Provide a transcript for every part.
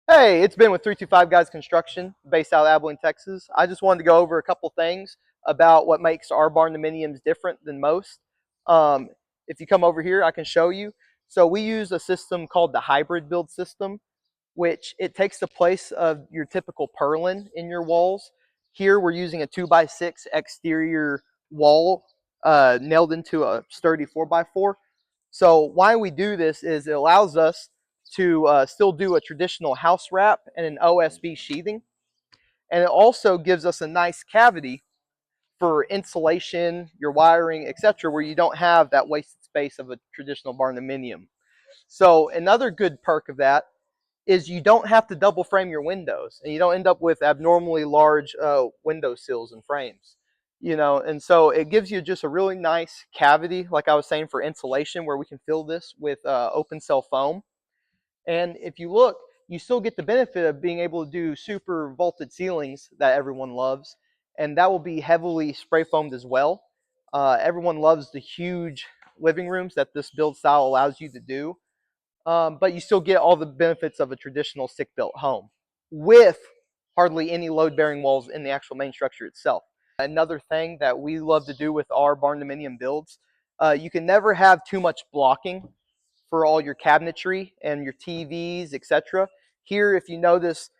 Hey, it's Ben with 325 Guys Construction, based out of Abilene, Texas. I just wanted to go over a couple things about what makes our barndominiums different than most. Um, if you come over here, I can show you. So we use a system called the hybrid build system, which it takes the place of your typical purlin in your walls. Here we're using a 2x6 exterior wall nailed into a sturdy 4x4. So why we do this is it allows us to still do a traditional house wrap and an OSB sheathing. And it also gives us a nice cavity for insulation, your wiring, etc., where you don't have that wasted space of a traditional barndominium. So another good perk of that is you don't have to double frame your windows, and you don't end up with abnormally large window sills and frames. And so it gives you just a really nice cavity, like I was saying, for insulation, where we can fill this with open cell foam. And if you look, you still get the benefit of being able to do super vaulted ceilings that everyone loves, and that will be heavily spray foamed as well. Everyone loves the huge living rooms that this build style allows you to do, but you still get all the benefits of a traditional stick-built home with hardly any load-bearing walls in the actual main structure itself. Another thing that we love to do with our barndominium builds, you can never have too much blocking for all your cabinetry and your TVs, etc. Here, if you notice,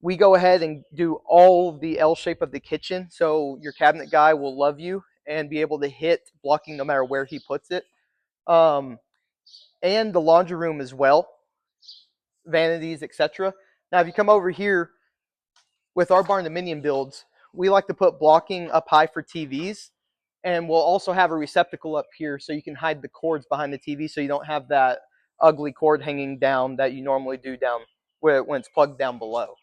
we go ahead and do all the L shape of the kitchen, so your cabinet guy will love you and be able to hit blocking no matter where he puts it. Um, and the laundry room as well, vanities, etc. Now, if you come over here with our barndominium builds, we like to put blocking up high for TVs, and we'll also have a receptacle up here so you can hide the cords behind the TV, so you don't have that ugly cord hanging down that you normally do down when it's plugged down below.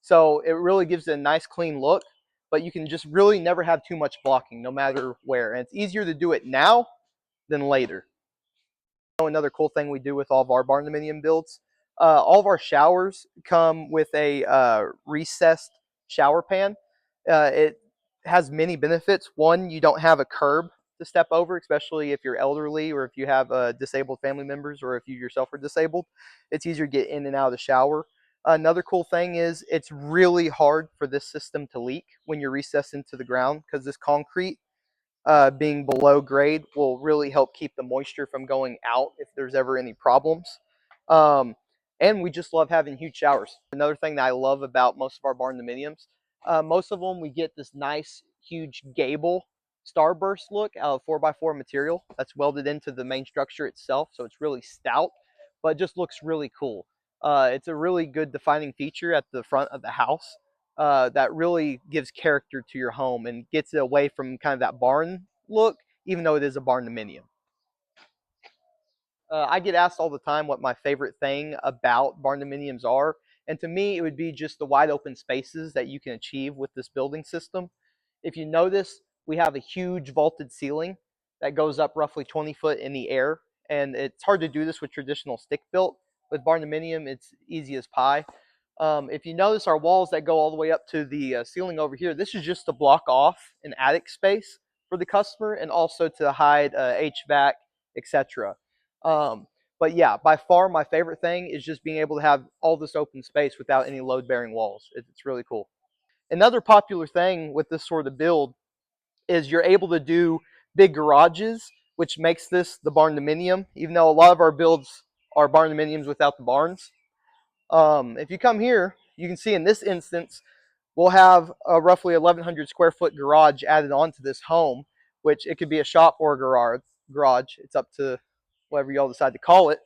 So it really gives it a nice clean look, but you can just really never have too much blocking no matter where, and it's easier to do it now than later. Another cool thing we do with all of our barndominium builds, all of our showers come with a recessed shower pan. It has many benefits. One, you don't have a curb to step over, especially if you're elderly or if you have disabled family members or if you yourself are disabled. It's easier to get in and out of the shower. Another cool thing is it's really hard for this system to leak when you're recessed into the ground, because this concrete being below grade will really help keep the moisture from going out if there's ever any problems. Um, and we just love having huge showers. Another thing that I love about most of our barndominiums, most of them we get this nice huge gable starburst look out of 4x4 material that's welded into the main structure itself, so it's really stout, but it just looks really cool. It's a really good defining feature at the front of the house that really gives character to your home and gets it away from kind of that barn look, even though it is a barndominium. I get asked all the time what my favorite thing about barndominiums are, and to me, it would be just the wide open spaces that you can achieve with this building system. If you notice, we have a huge vaulted ceiling that goes up roughly 20 foot in the air, and it's hard to do this with traditional stick built. With barndominium, it's easy as pie. If you notice our walls that go all the way up to the ceiling over here, this is just to block off an attic space for the customer and also to hide HVAC, etc. Um, but yeah, by far my favorite thing is just being able to have all this open space without any load-bearing walls. It's really cool. Another popular thing with this sort of build is you're able to do big garages, which makes this the barndominium, even though a lot of our builds are barndominiums without the barns. If you come here, you can see in this instance, we'll have a roughly 1,100 square foot garage added onto this home, which it could be a shop or a garage. It's up to whatever y'all decide to call it.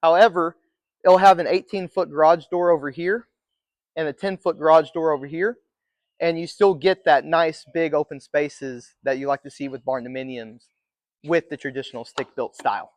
However, it'll have an 18-foot garage door over here and a 10-foot garage door over here, and you still get that nice big open spaces that you like to see with barndominiums with the traditional stick-built style.